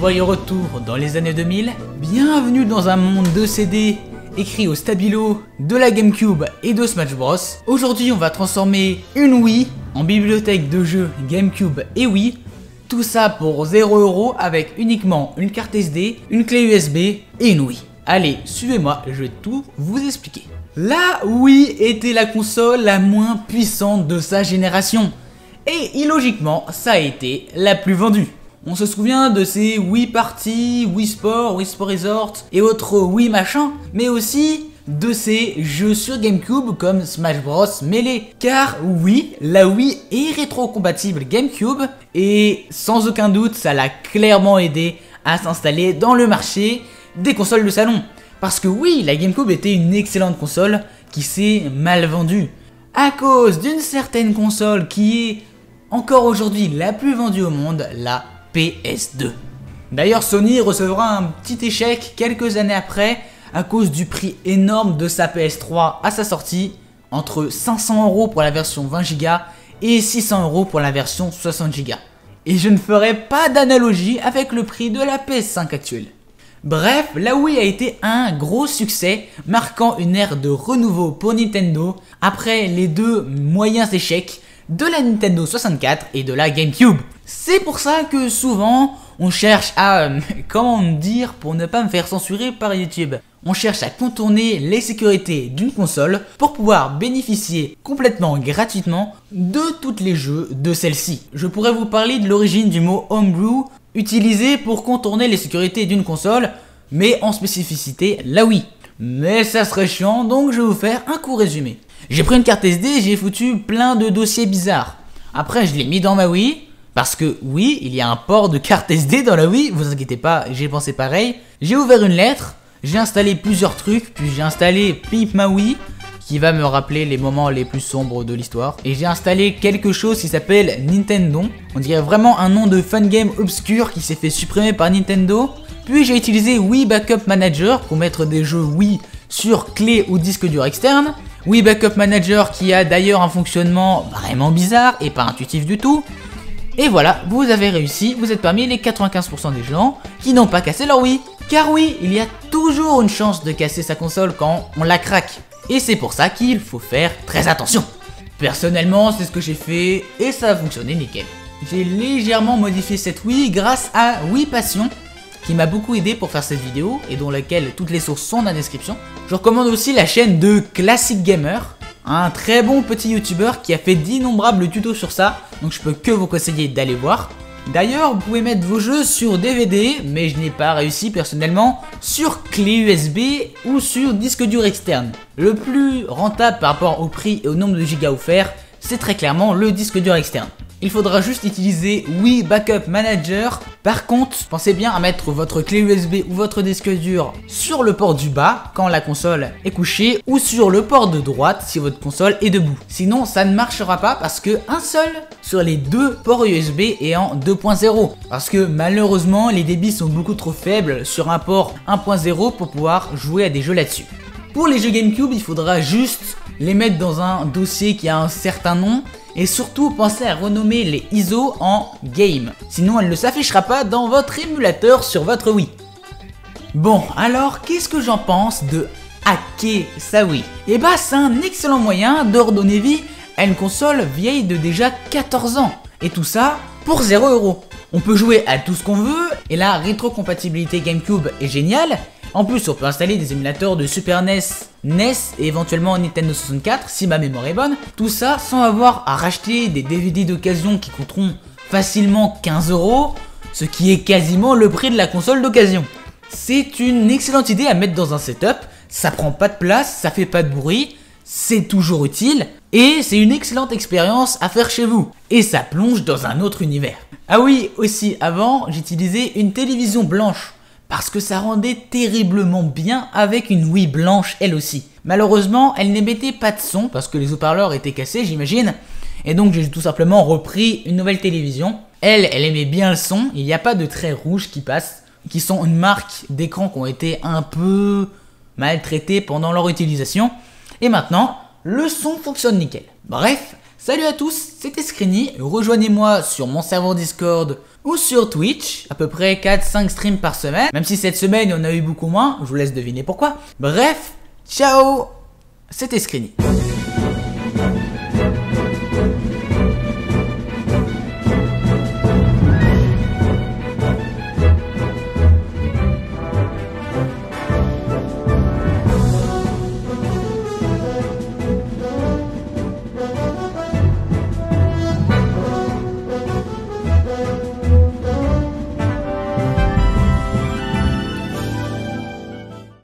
Joyeux retour dans les années 2000, bienvenue dans un monde de CD écrit au stabilo, de la GameCube et de Smash Bros. Aujourd'hui on va transformer une Wii en bibliothèque de jeux GameCube et Wii, tout ça pour 0 € avec uniquement une carte SD, une clé USB et une Wii. Allez, suivez-moi, je vais tout vous expliquer. La Wii était la console la moins puissante de sa génération et illogiquement ça a été la plus vendue. On se souvient de ces Wii Party, Wii Sport, Wii Sport Resort et autres Wii machin, mais aussi de ces jeux sur GameCube comme Smash Bros Melee. Car oui, la Wii est rétro-compatible GameCube et sans aucun doute ça l'a clairement aidé à s'installer dans le marché des consoles de salon. Parce que oui, la GameCube était une excellente console qui s'est mal vendue à cause d'une certaine console qui est encore aujourd'hui la plus vendue au monde, la PS2. D'ailleurs Sony recevra un petit échec quelques années après à cause du prix énorme de sa PS3 à sa sortie, entre 500 € pour la version 20 Go et 600 € pour la version 60 Go. Et je ne ferai pas d'analogie avec le prix de la PS5 actuelle. Bref, la Wii a été un gros succès, marquant une ère de renouveau pour Nintendo après les deux moyens échecs de la Nintendo 64 et de la GameCube. C'est pour ça que souvent on cherche à, comment dire pour ne pas me faire censurer par YouTube, on cherche à contourner les sécurités d'une console pour pouvoir bénéficier complètement gratuitement de tous les jeux de celle-ci. Je pourrais vous parler de l'origine du mot homebrew utilisé pour contourner les sécurités d'une console, mais en spécificité la Wii. Mais ça serait chiant, donc je vais vous faire un court résumé. J'ai pris une carte SD, j'ai foutu plein de dossiers bizarres. Après je l'ai mis dans ma Wii, parce que oui, il y a un port de carte SD dans la Wii, vous inquiétez pas, j'ai pensé pareil. J'ai ouvert une lettre, j'ai installé plusieurs trucs, puis j'ai installé Pimp My Wii, qui va me rappeler les moments les plus sombres de l'histoire. Et j'ai installé quelque chose qui s'appelle Nintendo, on dirait vraiment un nom de fun game obscur qui s'est fait supprimer par Nintendo. Puis j'ai utilisé Wii Backup Manager pour mettre des jeux Wii sur clé ou disque dur externe. Wii Backup Manager qui a d'ailleurs un fonctionnement vraiment bizarre et pas intuitif du tout. Et voilà, vous avez réussi, vous êtes parmi les 95% des gens qui n'ont pas cassé leur Wii. Car oui, il y a toujours une chance de casser sa console quand on la craque. Et c'est pour ça qu'il faut faire très attention. Personnellement, c'est ce que j'ai fait et ça a fonctionné nickel. J'ai légèrement modifié cette Wii grâce à Wii Passion, qui m'a beaucoup aidé pour faire cette vidéo et dont laquelle toutes les sources sont dans la description. Je recommande aussi la chaîne de Classic Gamer, un très bon petit youtubeur qui a fait d'innombrables tutos sur ça, donc je peux que vous conseiller d'aller voir. D'ailleurs, vous pouvez mettre vos jeux sur DVD, mais je n'ai pas réussi personnellement, sur clé USB ou sur disque dur externe. Le plus rentable par rapport au prix et au nombre de gigas offerts, c'est très clairement le disque dur externe. Il faudra juste utiliser Wii Backup Manager. Par contre, pensez bien à mettre votre clé USB ou votre disque dur sur le port du bas quand la console est couchée ou sur le port de droite si votre console est debout. Sinon, ça ne marchera pas parce que un seul sur les deux ports USB est en 2.0. Parce que malheureusement, les débits sont beaucoup trop faibles sur un port 1.0 pour pouvoir jouer à des jeux là-dessus. Pour les jeux GameCube, il faudra juste les mettre dans un dossier qui a un certain nom. Et surtout, pensez à renommer les ISO en game. Sinon, elle ne s'affichera pas dans votre émulateur sur votre Wii. Bon, alors, qu'est-ce que j'en pense de hacker sa Wii? Eh bah, c'est un excellent moyen de redonner vie à une console vieille de déjà 14 ans. Et tout ça pour 0 €. On peut jouer à tout ce qu'on veut, et la rétrocompatibilité GameCube est géniale. En plus, on peut installer des émulateurs de Super NES, NES et éventuellement Nintendo 64 si ma mémoire est bonne. Tout ça sans avoir à racheter des DVD d'occasion qui coûteront facilement 15 €, ce qui est quasiment le prix de la console d'occasion. C'est une excellente idée à mettre dans un setup, ça prend pas de place, ça fait pas de bruit, c'est toujours utile et c'est une excellente expérience à faire chez vous. Et ça plonge dans un autre univers. Ah oui, aussi avant, j'utilisais une télévision blanche parce que ça rendait terriblement bien avec une Wii blanche elle aussi. Malheureusement, elle n'émettait pas de son parce que les haut-parleurs étaient cassés, j'imagine. Et donc j'ai tout simplement repris une nouvelle télévision. Elle aimait bien le son, il n'y a pas de traits rouges qui passent, qui sont une marque d'écran qui ont été un peu maltraités pendant leur utilisation. Et maintenant, le son fonctionne nickel. Bref, salut à tous, c'était Screeny, rejoignez-moi sur mon serveur Discord ou sur Twitch, à peu près 4-5 streams par semaine, même si cette semaine il y en a eu beaucoup moins, je vous laisse deviner pourquoi. Bref, ciao, c'était Screeny.